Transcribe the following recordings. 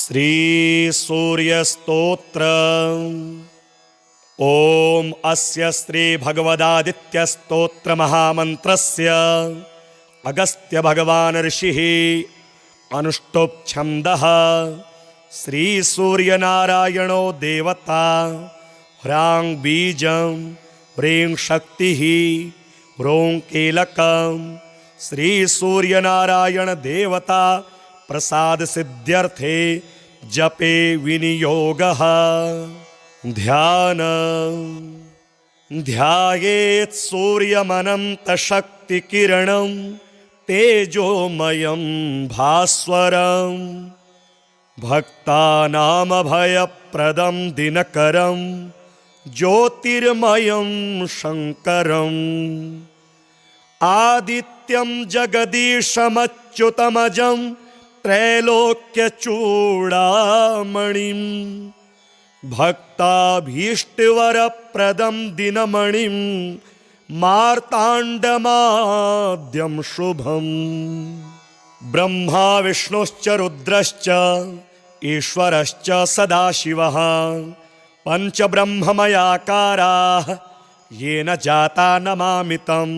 श्री सूर्य स्तोत्र। ओम अस्य श्री भगवदादित्य स्तोत्र महामंत्रस्य अगस्त्य भगवान ऋषिः अनुष्टुप् छन्दः। श्री सूर्य नारायणो देवता ह्रां बीजं ह्रीं शक्तिः ह्रों कीलकं। श्री सूर्य नारायण देवता प्रसाद सिद्ध्यर्थे जपे विनियोगः। ध्यान ध्यायेत् सूर्यमनंत शक्ति किरणं तेजोमयं भास्वरं भक्तानां भयप्रदं दिनकरं ज्योतिर्मयं शंकरम् आदित्यं जगदीशमच्युतमजं त्रैलोक्यचूडामणिं भक्ताभीष्टवरप्रदं दिनमणिं मार्ताण्डमाद्यं शुभम्। ब्रह्मा विष्णुश्च रुद्रश्च ईश्वरश्च सदाशिवः पञ्चब्रह्ममयाकाराः येन जाता नमामि तं।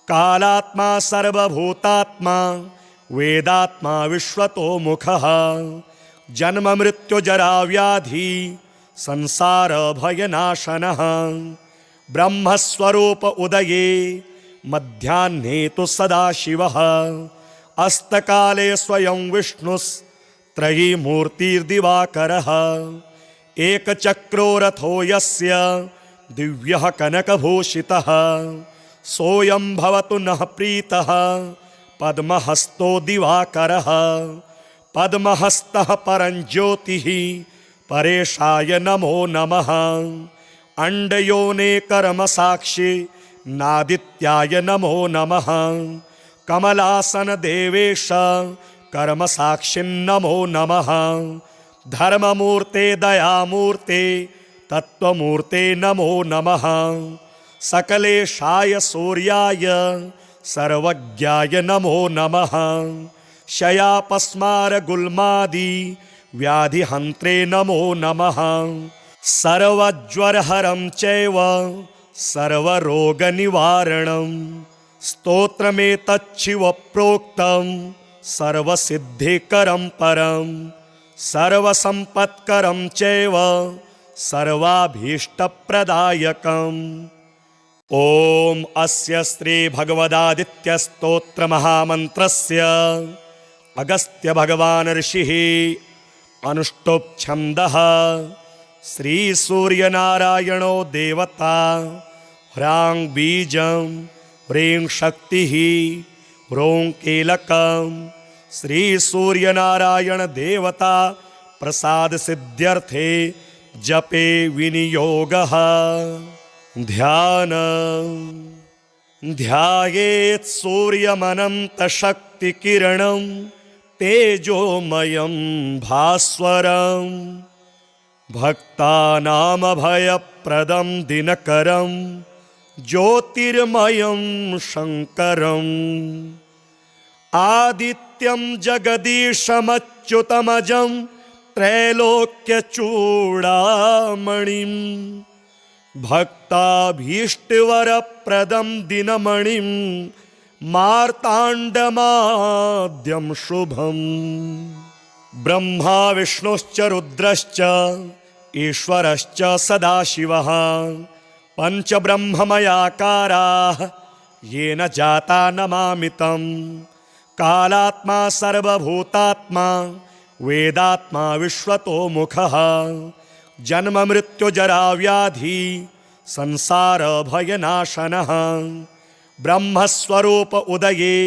कालात्मा सर्वभूतात्मा वेदात्मा विश्वतोमुखः जन्म मृत्यु जरा व्याधि संसार भयनाशनः। ब्रह्मस्वरूप उदये मध्याह्ने तु सदाशिवः अस्तकाले स्वयं विष्णुस्त्रयीमूर्तिर्दिवाकरः। एकचक्रो रथो यस्य दिव्यः कनकभूषितः सोऽयं भवतु नः प्रीतः पद्महस्तो दिवाकरः। पद्महस्तः परञ्ज्योतिः परेशाय नमो नमः। अण्डयोने कर्मसाक्षी नादित्याय नमो नमः। कमलासन देवेश कर्मसाक्षिन्नमो नमः। धर्ममूर्ते दयामूर्ते तत्त्वमूर्ते नमो नमः। सकलेशाय सूर्याय सर्वज्ञाय नमो नमः। शयापस्मार गुल्मादि व्याधिहन्त्रे नमो नमः। सर्वज्वरहरं चैव सर्वरोगनिवारणं स्तोत्रमेतच्छिव प्रोक्तं सर्वसिद्धिकरं परं सर्वसम्पत्करं चैव सर्वाभीष्टप्रदायकम्। ओम अस्य श्री भगवदादित्य स्तोत्र महामंत्रस्य अगस्त्य भगवान ऋषिः अनुष्टुप् छन्दः। श्री सूर्य नारायणो देवता ह्रां बीजं ह्रीं शक्तिः ह्रों कीलकं। श्री सूर्य नारायण देवता प्रसाद सिद्ध्यर्थे जपे विनियोगः। ध्यान ध्यायेत् सूर्यमनंत शक्ति किरणं तेजोमयं भास्वरं भक्तानां भयप्रदं दिनकरं ज्योतिर्मयं शंकरम् आदित्यं जगदीशमच्युतमजं त्रैलोक्यचूडामणिं भक्ताभीष्टवरप्रदं दिनमणिं मार्ताण्डमाद्यं शुभम्। ब्रह्मा विष्णुश्च रुद्रश्च ईश्वरश्च सदाशिवः पञ्चब्रह्ममयाकाराः येन जाता नमामि तं। कालात्मा सर्वभूतात्मा वेदात्मा विश्वतोमुखः जन्म मृत्यु जरा व्याधि संसार भयनाशनः। ब्रह्मस्वरूप उदये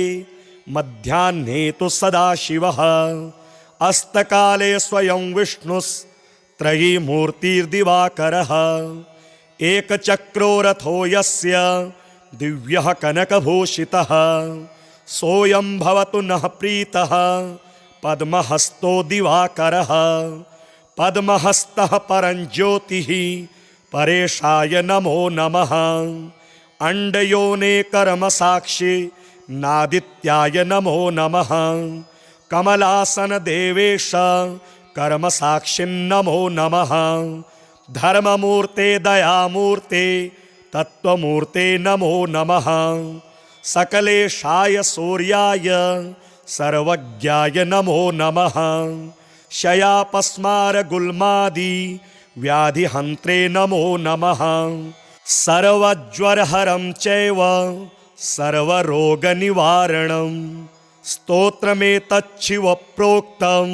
मध्याह्ने तु सदाशिवः अस्तकाले स्वयं विष्णुस्त्रयीमूर्तिर्दिवाकरः। एकचक्रो रथो यस्य दिव्यः कनकभूषितः सोऽयं भवतु नः प्रीतः पद्महस्तो दिवाकरः। पद्महस्तः परञ्ज्योतिः परेशाय नमो नमः। अण्डयोने कर्मसाक्षी नादित्याय नमो नमः। कमलासन देवेश कर्मसाक्षिन्नमो नमः। धर्ममूर्ते दयामूर्ते तत्त्वमूर्ते नमो नमः। सकलेशाय सूर्याय सर्वज्ञाय नमो नमः। क्षयापस्मारगुल्मादि व्याधिहन्त्रे नमो नमः। सर्वज्वरहरं चैव सर्वरोगनिवारणं स्तोत्रमेतच्छिवप्रोक्तं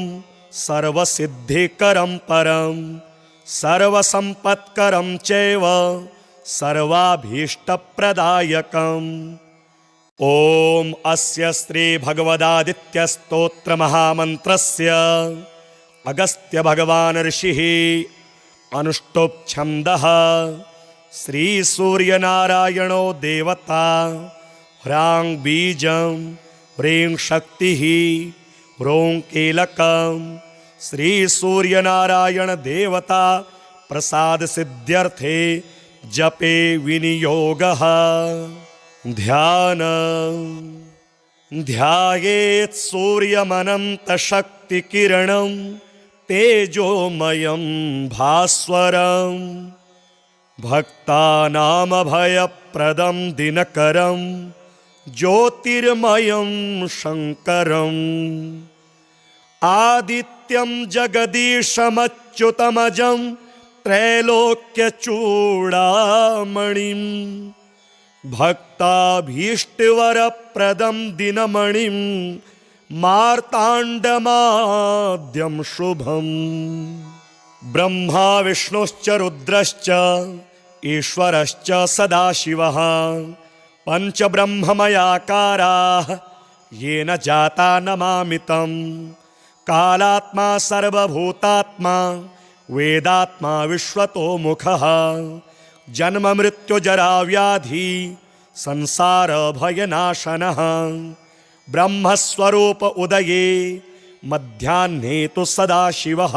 सर्वसिद्धिकरं परं सर्वसम्पत्करं चैव सर्वाभीष्टप्रदायकम्। ॐ अस्य श्री भगवदादित्यस्तोत्रमहामन्त्रस्य अगस्त्य भगवान् ऋषिः अनुष्टुप् छन्दः। श्री सूर्यनारायणो देवता ह्रां बीजं ह्रीं शक्तिः ह्रों कीलकं। श्री सूर्यनारायण देवता प्रसाद सिद्ध्यर्थे जपे विनियोगः। ध्यायेत् सूर्यमनन्तशक्तिकिरणं तेजोमयं भास्वरं भक्तानामभयप्रदं दिनकरं ज्योतिर्मयं शङ्करम्। आदित्यं जगदीशमच्युतमजं त्रैलोक्यचूडामणिं भक्ताभीष्टवरप्रदं दिनमणिं मार्ताण्डमाद्यं शुभम्। ब्रह्मा विष्णुश्च रुद्रश्च ईश्वरश्च सदाशिवः पञ्चब्रह्ममयाकाराः येन जाता नमामि तं। कालात्मा सर्वभूतात्मा वेदात्मा विश्वतोमुखः जन्ममृत्युजराव्याधि संसारभयनाशनः। ब्रह्मस्वरूप उदये मध्याह्ने तु सदाशिवः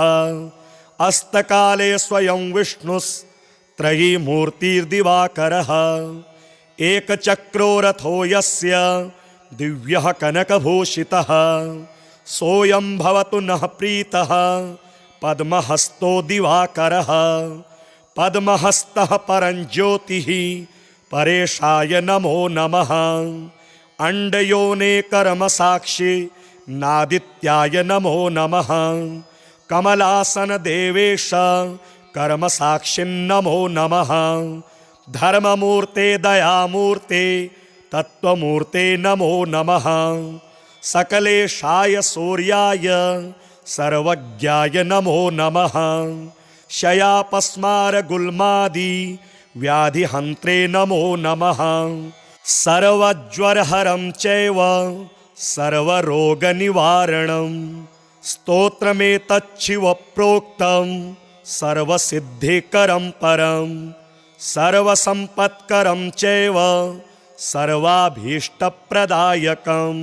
अस्तकाले स्वयं विष्णुस्त्रयीमूर्तिर्दिवाकरः। एकचक्रो रथो यस्य दिव्यः कनकभूषितः सोऽयं भवतु नः प्रीतः पद्महस्तो दिवाकरः। पद्महस्तः परञ्ज्योतिः परेशाय नमो नमः। अण्डयोने कर्मसाक्षी नादित्याय नमो नमः। कमलासन देवेश कर्मसाक्षिन्नमो नमः। धर्ममूर्ते दयामूर्ते तत्त्वमूर्ते नमो नमः। सकलेशाय सूर्याय सर्वज्ञाय नमो नमः। क्षयापस्मारगुल्मादि व्याधिहन्त्रे नमो नमः। सर्वज्वरहरं चैव सर्वरोगनिवारणं स्तोत्रमेतच्छिवप्रोक्तं सर्वसिद्धिकरं परं सर्वसम्पत्करं चैव सर्वाभीष्टप्रदायकम्।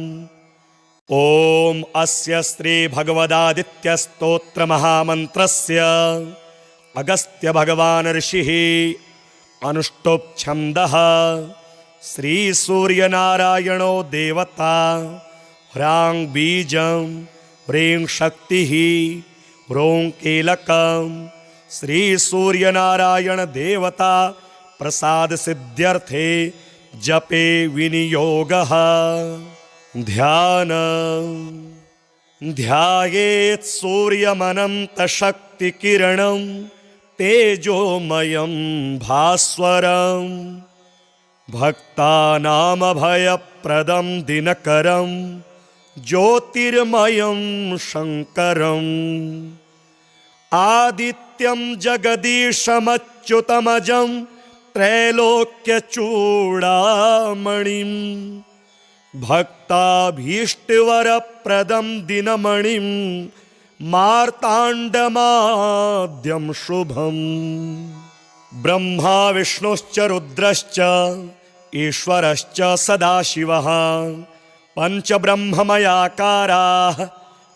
ॐ अस्य श्री भगवदादित्यस्तोत्रमहामन्त्रस्य अगस्त्य भगवान् ऋषिः अनुष्टुप् छन्दः। श्री सूर्यनारायणो देवता ह्रां बीजं ह्रीं शक्तिः ह्रों कीलकं। श्री सूर्यनारायण देवता प्रसाद सिद्ध्यर्थे जपे विनियोगः। ध्यायेत् सूर्यमनन्तशक्तिकिरणं तेजोमयं भास्वरं भक्तानामभयप्रदं दिनकरं ज्योतिर्मयं शङ्करम्। आदित्यं जगदीशमच्युतमजं त्रैलोक्यचूडामणिं भक्ताभीष्टवरप्रदं दिनमणिं मार्ताण्डमाद्यं शुभम्। ब्रह्मा विष्णुश्च रुद्रश्च ईश्वरश्च सदाशिवः पञ्चब्रह्ममयाकाराः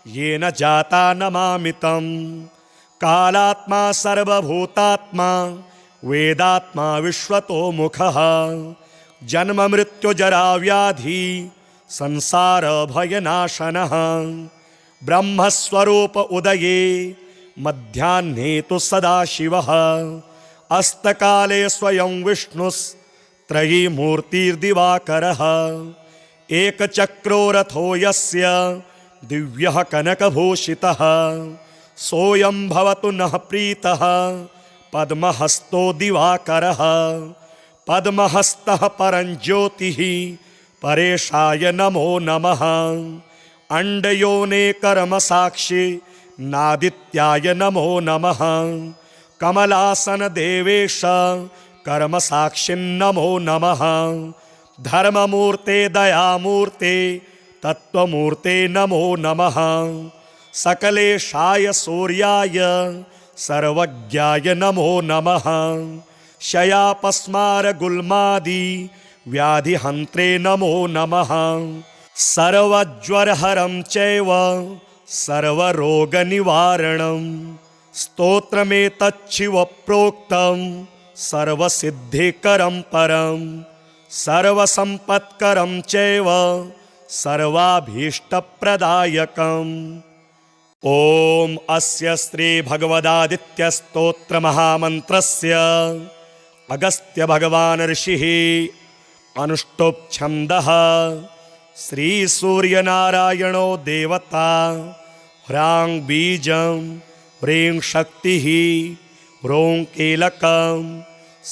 येन जाता नमामि तं। कालात्मा सर्वभूतात्मा वेदात्मा विश्वतोमुखः जन्ममृत्युजराव्याधि संसारभयनाशनः। ब्रह्मस्वरूप उदये मध्याह्ने तु सदाशिवः अस्तकाले स्वयं विष्णुस्त्रयीमूर्तिर्दिवाकरः एकचक्रो रथो यस्य दिव्यः कनकभूषितः सोऽयं भवतु नः प्रीतः पद्महस्तो दिवाकरः पद्महस्तः परञ्ज्योतिः परेशाय नमो नमः अण्डयोने कर्मसाक्षी नादित्याय नमो नमः कमलासन देवेश कर्मसाक्षिन्नमो नमः धर्ममूर्ते दयामूर्ते तत्त्वमूर्ते नमो नमः सकलेशाय सूर्याय सर्वज्ञाय नमो नमः शयापस्मार गुल्मादि व्याधिहन्त्रे नमो नमः सर्वज्वरहरं चैव सर्वरोगनिवारणं स्तोत्रमेतच्छिवप्रोक्तं सर्वसिद्धिकरं परं सर्वसम्पत्करं चैव सर्वाभीष्टप्रदायकम् ॐ अस्य श्री भगवदादित्यस्तोत्रमहामन्त्रस्य अगस्त्य भगवान् ऋषिः अनुष्टुप् छन्दः श्री सूर्यनारायणो देवता ह्रां बीजं ह्रीं शक्तिः ह्रों कीलकं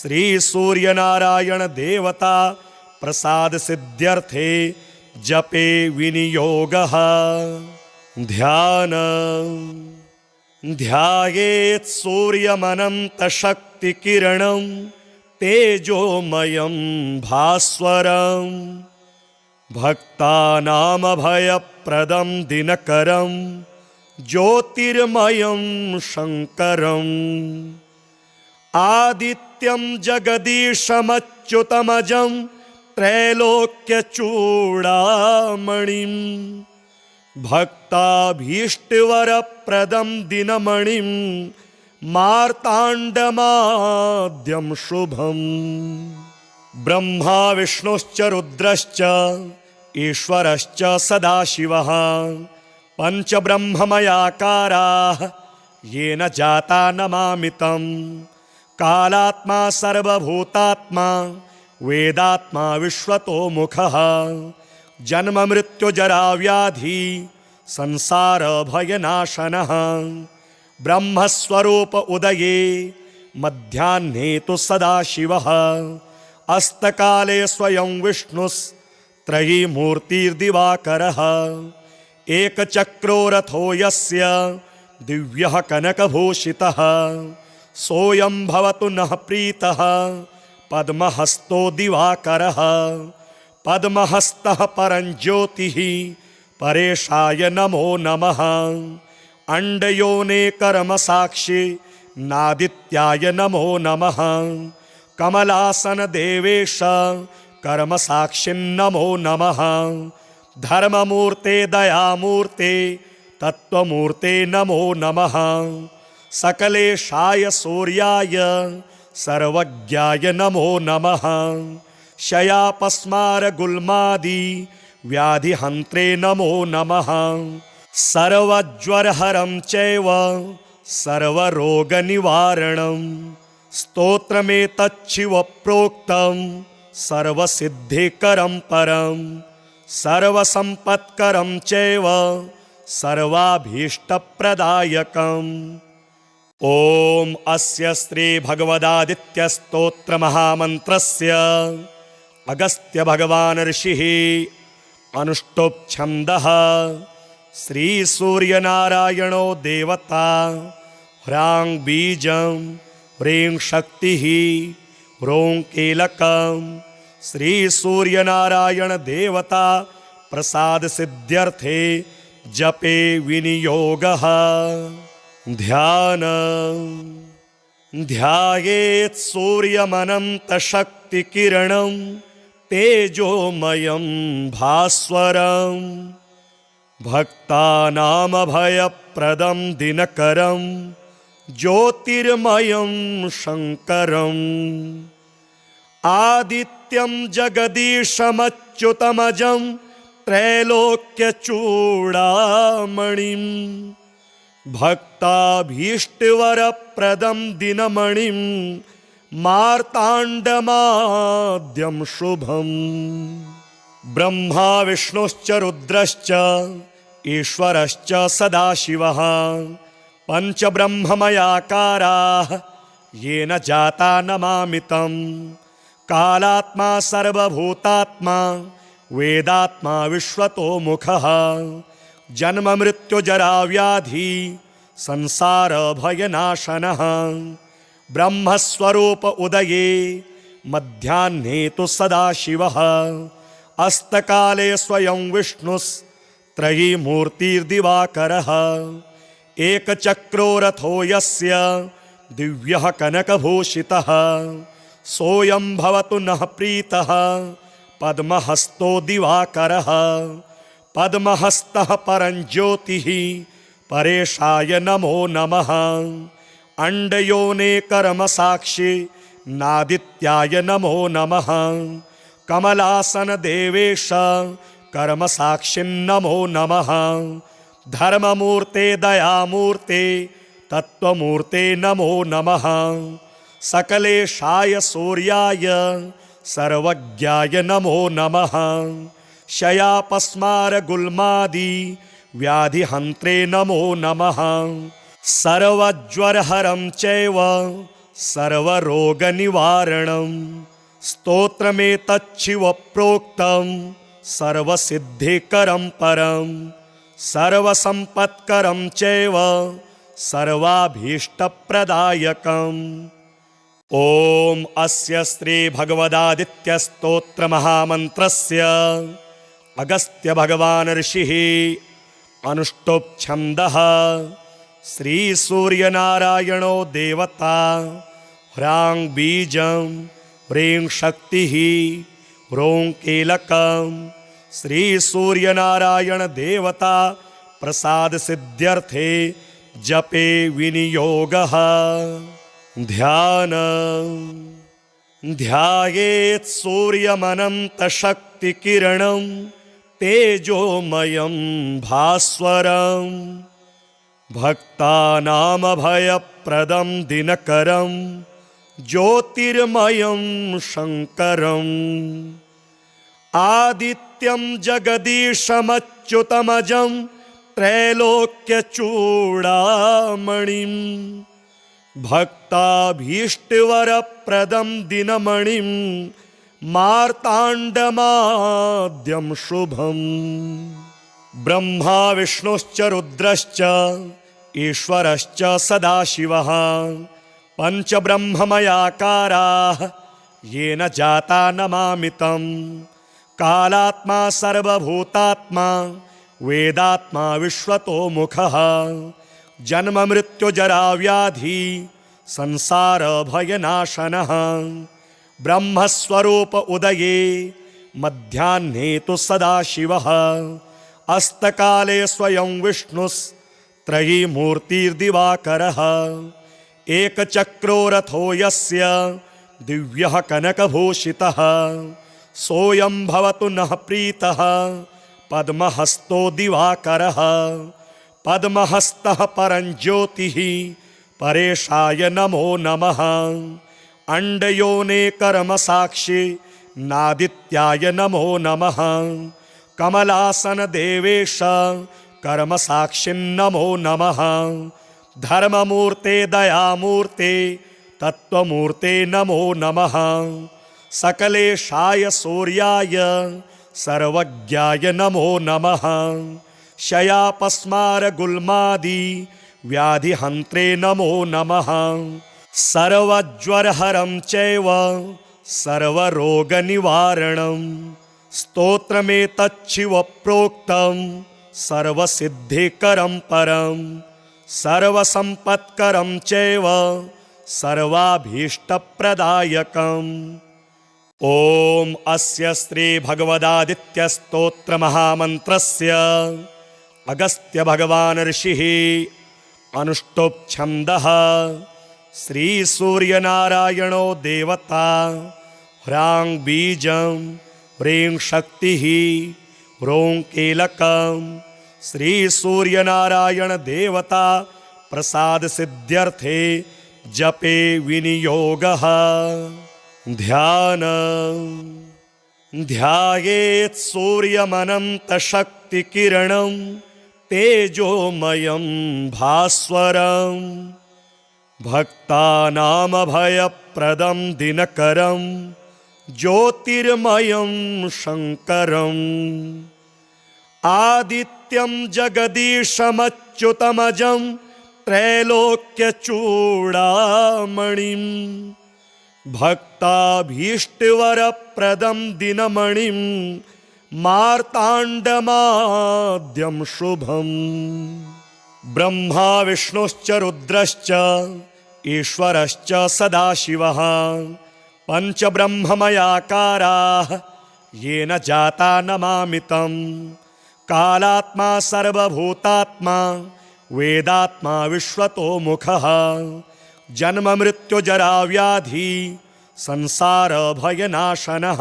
श्री सूर्यनारायण देवता प्रसाद सिद्ध्यर्थे जपे विनियोगः ध्यायेत् सूर्यमनन्तशक्तिकिरणं तेजोमयं भास्वरं भक्तानामभयप्रदं दिनकरं ज्योतिर्मयं शङ्करम् आदित्यं जगदीशमच्युतमजं त्रैलोक्यचूडामणिं भक्ताभीष्टवरप्रदं दिनमणिं मार्ताण्डमाद्यं शुभम् ब्रह्मा विष्णुश्च रुद्रश्च ईश्वरश्च सदाशिवः पञ्चब्रह्ममयाकाराः येन जाता नमामि तं कालात्मा सर्वभूतात्मा वेदात्मा विश्वतोमुखः जन्ममृत्युजराव्याधि संसारभयनाशनः ब्रह्मस्वरूप उदये मध्याह्ने तु सदाशिवः अस्तकाले स्वयं विष्णुस्त्रयीमूर्तिर्दिवाकरः एकचक्रो रथो यस्य दिव्यः कनकभूषितः सोऽयं भवतु नः प्रीतः पद्महस्तो दिवाकरः पद्महस्तः परञ्ज्योतिः परेशाय नमो नमः अण्डयोने कर्मसाक्षी नादित्याय नमो नमः कमलासन देवेश कर्मसाक्षिन्नमो नमः धर्ममूर्ते दयामूर्ते तत्त्वमूर्ते नमो नमः सकलेशाय सूर्याय सर्वज्ञाय नमो नमः शयापस्मार गुल्मादि व्याधिहन्त्रे नमो नमः सर्वज्वरहरं चैव सर्वरोगनिवारणं स्तोत्रमेतच्छिवप्रोक्तं सर्वसिद्धिकरं परं सर्वसम्पत्करं चैव सर्वाभीष्टप्रदायकम् ॐ अस्य श्री भगवदादित्यस्तोत्रमहामन्त्रस्य अगस्त्य भगवान् ऋषिः अनुष्टुप् छन्दः श्री सूर्यनारायणो देवता ह्रां बीजं ह्रीं शक्तिः ह्रों कीलकं श्री सूर्यनारायण देवता प्रसाद सिद्ध्यर्थे जपे विनियोगः ध्यायेत् सूर्यमनन्तशक्तिकिरणं तेजोमयं भास्वरं भक्तानामभयप्रदं दिनकरं ज्योतिर्मयं शङ्करम् आदित्यं जगदीशमच्युतमजं त्रैलोक्यचूडामणिं भक्ताभीष्टवरप्रदं दिनमणिं मार्ताण्डमाद्यं शुभम्। ब्रह्मा विष्णुश्च रुद्रश्च ईश्वरश्च सदाशिवः पञ्चब्रह्ममयाकाराः येन जाता नमामि तं। कालात्मा सर्वभूतात्मा वेदात्मा विश्वतोमुखः जन्ममृत्युजराव्याधि संसारभयनाशनः ब्रह्मस्वरूप उदये मध्याह्ने तु सदाशिवः अस्तकाले स्वयं विष्णुस्त्रयीमूर्तिर्दिवाकरः एकचक्रो रथो यस्य दिव्यः कनकभूषितः सोऽयं भवतु नः प्रीतः पद्महस्तो दिवाकरः पद्महस्तः परञ्ज्योतिः परेशाय नमो नमः अण्डयोने कर्मसाक्षी नादित्याय नमो नमः कमलासन देवेश कर्मसाक्षिन्नमो नमः धर्ममूर्ते दयामूर्ते तत्त्वमूर्ते नमो नमः सकलेशाय सूर्याय सर्वज्ञाय नमो नमः शयापस्मारगुल्मादि व्याधिहन्त्रे नमो नमः सर्वज्वरहरं चैव सर्वरोगनिवारणं स्तोत्रमेतच्छिवप्रोक्तं सर्वसिद्धिकरं परं सर्वसम्पत्करं चैव सर्वाभीष्टप्रदायकम्। ॐ अस्य श्री भगवदादित्यस्तोत्रमहामन्त्रस्य अगस्त्य भगवान् ऋषिः अनुष्टुप् छन्दः श्री सूर्यनारायणो देवता ह्रां बीजं ह्रीं शक्तिः ह्रों कीलकं श्री सूर्यनारायण देवता प्रसाद सिद्ध्यर्थे जपे विनियोगः। ध्यायेत् सूर्यमनन्तशक्तिकिरणं तेजोमयं भास्वरं भक्तानामभयप्रदं दिनकरं ज्योतिर्मयं शङ्करम् आदित्यं जगदीशमच्युतमजं त्रैलोक्यचूडामणिं भक्ताभीष्टवरप्रदं दिनमणिं मार्ताण्डमाद्यं शुभम्। ब्रह्मा विष्णुश्च रुद्रश्च ईश्वरश्च सदाशिवः पञ्चब्रह्ममयाकाराः येन जाता नमामि तं। कालात्मा सर्वभूतात्मा वेदात्मा विश्वतोमुखः जन्ममृत्युजराव्याधि संसारभयनाशनः ब्रह्मस्वरूप उदये मध्याह्ने तु सदाशिवः अस्तकाले स्वयं विष्णुस्त्रयीमूर्तिर्दिवाकरः एकचक्रो रथो यस्य दिव्यः कनकभूषितः सोऽयं भवतु नः प्रीतः पद्महस्तो दिवाकरः पद्महस्तः परञ्ज्योतिः परेशाय नमो नमः अण्डयोने कर्मसाक्षी नादित्याय नमो नमः कमलासन देवेश कर्मसाक्षिन्नमो नमः धर्ममूर्ते दयामूर्ते तत्त्वमूर्ते नमो नमः सकलेशाय सूर्याय सर्वज्ञाय नमो नमः शयापस्मारगुल्मादि व्याधिहन्त्रे नमो नमः सर्वज्वरहरं चैव सर्वरोगनिवारणं स्तोत्रमेतच्छिवप्रोक्तं सर्वसिद्धिकरं परं सर्वसम्पत्करं चैव सर्वाभीष्टप्रदायकम्। ॐ अस्य श्री भगवदादित्यस्तोत्रमहामन्त्रस्य अगस्त्य भगवान् ऋषिः अनुष्टुप् छन्दः श्री सूर्यनारायणो देवता ह्रां बीजं ह्रीं शक्तिः ह्रों कीलकम् श्री सूर्यनारायण देवता प्रसाद सिद्ध्यर्थे जपे विनियोगः। ध्यान ध्यायेत् सूर्यमनन्तशक्तिकिरणं तेजोमयं भास्वरं भक्तानामभयप्रदं दिनकरं ज्योतिर्मयं शङ्करम् आदित्यं जगदीशमच्युतमजं त्रैलोक्यचूडामणिं भक्ताभीष्टवरप्रदं दिनमणिं मार्ताण्डमाद्यं शुभम्। ब्रह्मा विष्णुश्च रुद्रश्च ईश्वरश्च सदाशिवः पञ्चब्रह्ममयाकाराः येन जाता नमामि तं। कालात्मा सर्वभूतात्मा वेदात्मा विश्वतोमुखः जन्म मृत्यु जरा व्याधि संसार भयनाशनः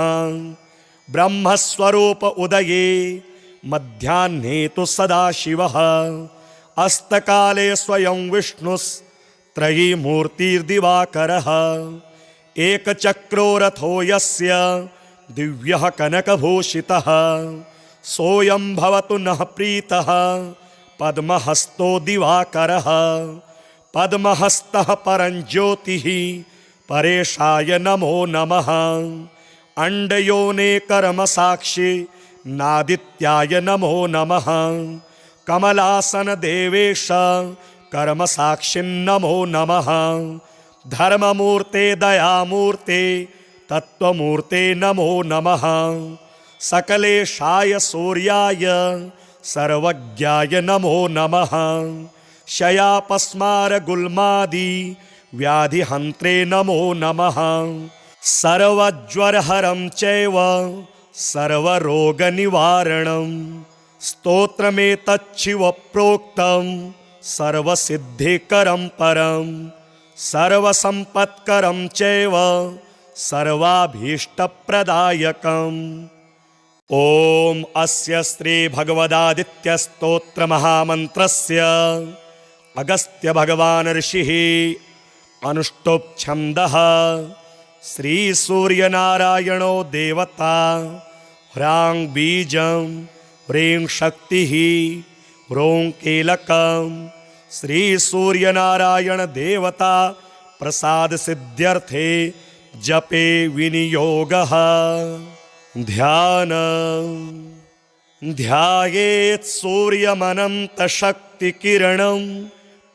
ब्रह्मस्वरूप उदये मध्याह्ने तु सदाशिवः अस्तकाले स्वयं विष्णुस्त्रयीमूर्तिर्दिवाकरः एकचक्रो रथो यस्य दिव्यः कनकभूषितः सोऽयं भवतु नः प्रीतः पद्महस्तो दिवाकरः पद्महस्तः परञ्ज्योतिः परेशाय नमो नमः। अण्डयोने कर्मसाक्षी नादित्याय नमो नमः। कमलासन देवेश कर्मसाक्षिन्नमो नमः। धर्ममूर्ते दयामूर्ते तत्त्वमूर्ते नमो नमः। सकलेशाय सूर्याय सर्वज्ञाय नमो नमः। शयापस्मार गुल्मादि व्याधिहन्त्रे नमो नमः। सर्वज्वरहरं चैव सर्वरोगनिवारणं स्तोत्रमेतच्छिव प्रोक्तं सर्वसिद्धिकरं परं सर्वसम्पत्करं चैव सर्वाभीष्टप्रदायकम्। ॐ अस्य श्री भगवदादित्यस्तोत्र महामन्त्रस्य अगस्त्य भगवान् ऋषिः अनुष्टुप् छन्दः श्री सूर्यनारायणो देवता ह्रां बीजं ह्रीं शक्तिः ह्रों कीलकं श्री सूर्यनारायण देवता प्रसाद सिद्ध्यर्थे जपे विनियोगः। ध्यान ध्यायेत् सूर्यमनन्तशक्तिकिरणं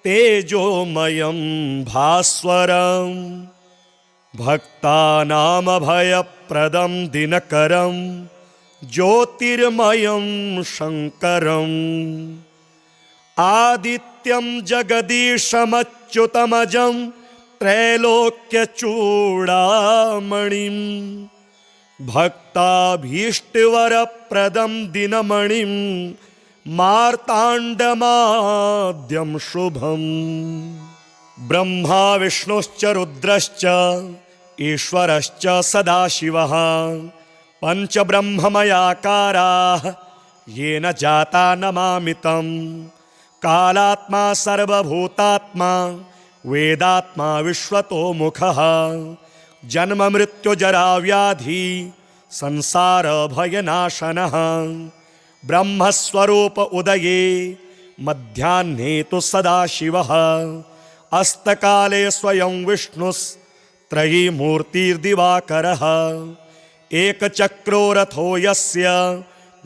तेजोमयं भास्वरं भक्तानामभयप्रदं दिनकरं ज्योतिर्मयं शङ्करम् आदित्यं जगदीशमच्युतमजं त्रैलोक्यचूडामणिं भक्ताभीष्टवरप्रदं दिनमणिं मार्ताण्डमाद्यं शुभम्। ब्रह्मा विष्णुश्च रुद्रश्च ईश्वरश्च सदाशिवः पञ्चब्रह्ममयाकाराः येन जाता नमामि तं। कालात्मा सर्वभूतात्मा वेदात्मा विश्वतोमुखः जन्म मृत्यु जरा व्याधि संसार भयनाशनः ब्रह्मस्वरूप उदये मध्याह्ने तु सदाशिवः अस्तकाले स्वयं विष्णुस्त्रयीमूर्तिर्दिवाकरः एकचक्रो रथो यस्य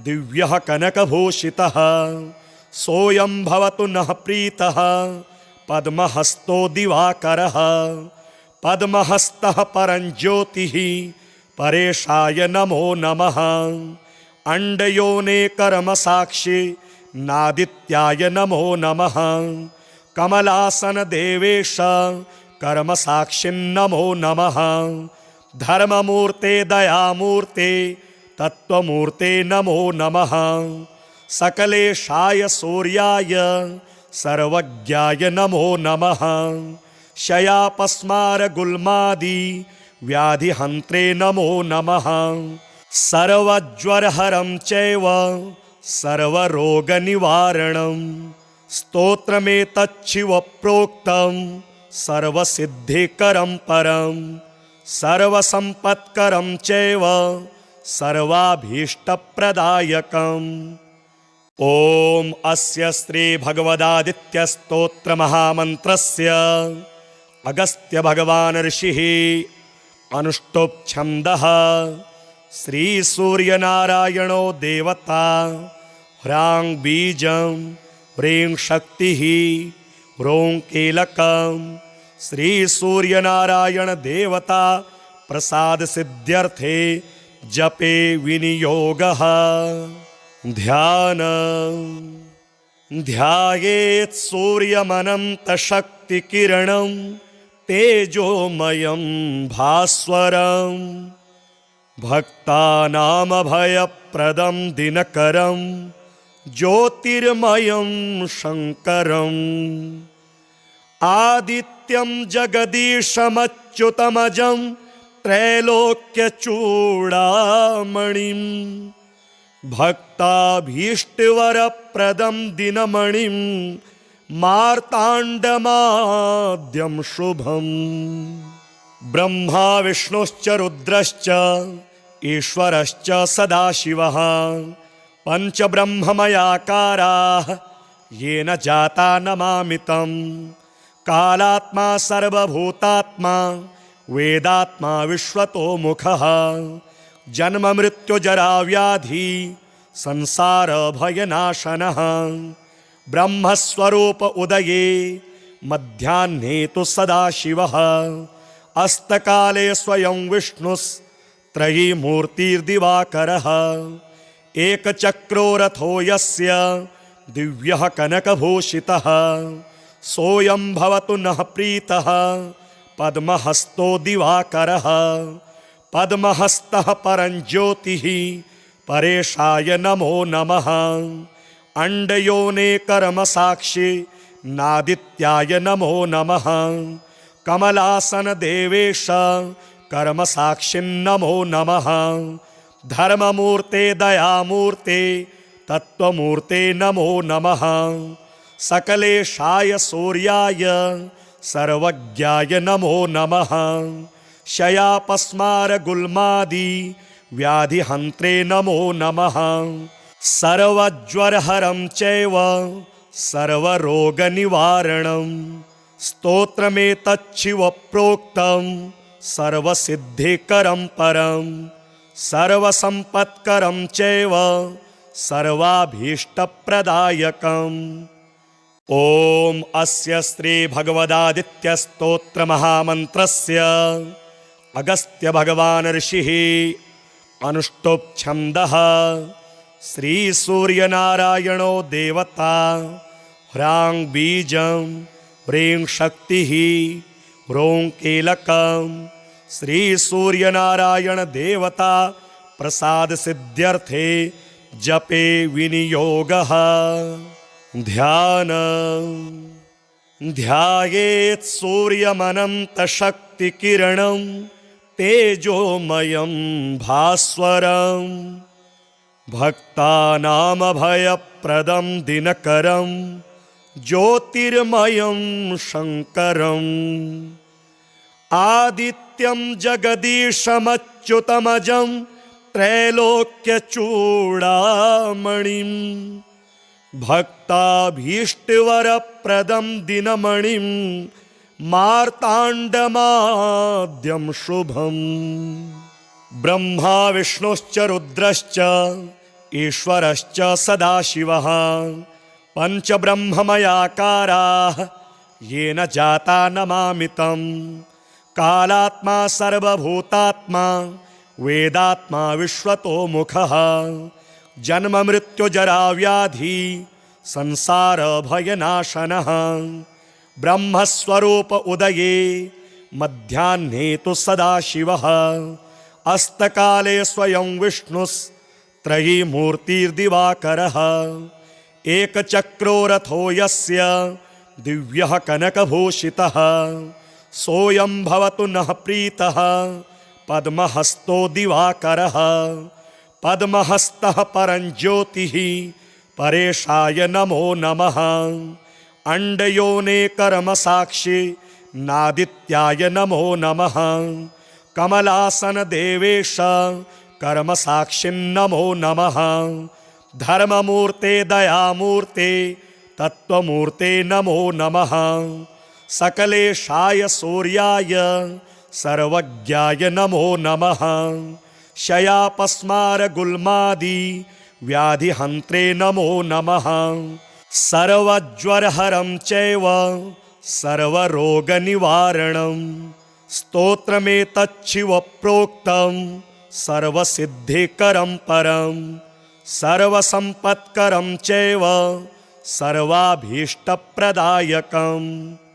दिव्यः कनकभूषितः सोऽयं भवतु नः प्रीतः पद्महस्तो दिवाकरः पद्महस्तः परञ्ज्योतिः परेशाय नमो नमः। अण्डयोने कर्मसाक्षी नादित्याय नमो नमः। कमलासन देवेश कर्मसाक्षिन्नमो नमः। धर्ममूर्ते दयामूर्ते तत्त्वमूर्ते नमो नमः। सकलेशाय सूर्याय सर्वज्ञाय नमो नमः। शयापस्मार गुल्मादि व्याधिहन्त्रे नमो नमः। सर्वज्वरहरं चैव सर्वरोगनिवारणं स्तोत्रमेतच्छिव प्रोक्तं सर्वसिद्धिकरं परं सर्वसम्पत्करं चैव सर्वाभीष्टप्रदायकम्। ॐ अस्य श्री भगवदादित्यस्तोत्र महामन्त्रस्य अगस्त्य भगवान् ऋषिः अनुष्टुप् छन्दः श्री सूर्यनारायणो देवता ह्रां बीजं ह्रीं शक्तिः ह्रों कीलकं श्री सूर्यनारायण देवता प्रसाद सिद्ध्यर्थे जपे विनियोगः। ध्यायेत् सूर्यमनन्तशक्तिकिरणं तेजोमयं भास्वरं भक्तानामभयप्रदं दिनकरं ज्योतिर्मयं शङ्करम् आदित्यं जगदीशमच्युतमजं त्रैलोक्यचूडामणिं भक्ताभीष्टवरप्रदं दिनमणिं मार्ताण्डमाद्यं शुभम्। ब्रह्मा विष्णुश्च रुद्रश्च ईश्वरश्च सदाशिवः पञ्चब्रह्ममयाकाराः येन जाता नमामि तं। कालात्मा सर्वभूतात्मा वेदात्मा विश्वतोमुखः जन्ममृत्युजराव्याधि संसारभयनाशनः ब्रह्मस्वरूप उदये मध्याह्ने तु सदाशिवः अस्तकाले स्वयं विष्णुस्त्रयीमूर्तिर्दिवाकरः एकचक्रो रथो यस्य दिव्यः कनकभूषितः सोऽयं भवतु नः प्रीतः पद्महस्तो दिवाकरः पद्महस्तः परञ्ज्योतिः परेशाय नमो नमः। अण्डयोने कर्मसाक्षी नादित्याय नमो नमः। कमलासन देवेश कर्मसाक्षिन्नमो नमः। धर्ममूर्ते दयामूर्ते तत्त्वमूर्ते नमो नमः। सकलेशाय सूर्याय सर्वज्ञाय नमो नमः। क्षयापस्मारगुल्मादि व्याधिहन्त्रे नमो नमः। सर्वज्वरहरं चैव सर्वरोगनिवारणं स्तोत्रमेतच्छिव प्रोक्तं सर्वसिद्धिकरं परं सर्वसम्पत्करं चैव सर्वाभीष्टप्रदायकम्। ॐ अस्य श्री भगवदादित्यस्तोत्र महामन्त्रस्य अगस्त्य भगवान् ऋषिः अनुष्टुप् छन्दः श्री सूर्यनारायणो देवता ह्रां बीजं ह्रीं शक्तिः ह्रों कीलकं श्री सूर्यनारायण देवता प्रसाद सिद्ध्यर्थे जपे विनियोगः। ध्यायेत् सूर्यमनन्तशक्तिकिरणं तेजोमयं भास्वरं भक्तानामभयप्रदं दिनकरं ज्योतिर्मयं शङ्करम् आदित्यं जगदीशमच्युतमजं त्रैलोक्यचूडामणिं भक्ताभीष्टवरप्रदं दिनमणिं मार्ताण्डमाद्यं शुभम्। ब्रह्मा विष्णुश्च रुद्रश्च ईश्वरश्च सदाशिवः पञ्चब्रह्ममयाकाराः येन जाता नमामि तं। कालात्मा सर्वभूतात्मा वेदात्मा विश्वतोमुखः जन्ममृत्युजराव्याधि संसारभयनाशनः ब्रह्मस्वरूप उदये मध्याह्ने तु सदाशिवः अस्तकाले स्वयं विष्णुस्त्रयीमूर्तिर्दिवाकरः एकचक्रो रथो यस्य दिव्यः कनकभूषितः सोऽयं भवतु नः प्रीतः पद्महस्तो दिवाकरः पद्महस्तः परञ्ज्योतिः परेशाय नमो नमः। अण्डयोने कर्मसाक्षी नादित्याय नमो नमः। कमलासन देवेश कर्मसाक्षिन्नमो नमः। धर्ममूर्ते दयामूर्ते तत्त्वमूर्ते नमो नमः। सकलेशाय सूर्याय सर्वज्ञाय नमो नमः। क्षयापस्मारगुल्मादि व्याधिहन्त्रे नमो नमः। सर्वज्वरहरं चैव सर्वरोगनिवारणं स्तोत्रमेतच्छिवप्रोक्तं सर्वसिद्धिकरं परं सर्वसम्पत्करं चैव सर्वाभीष्टप्रदायकम्।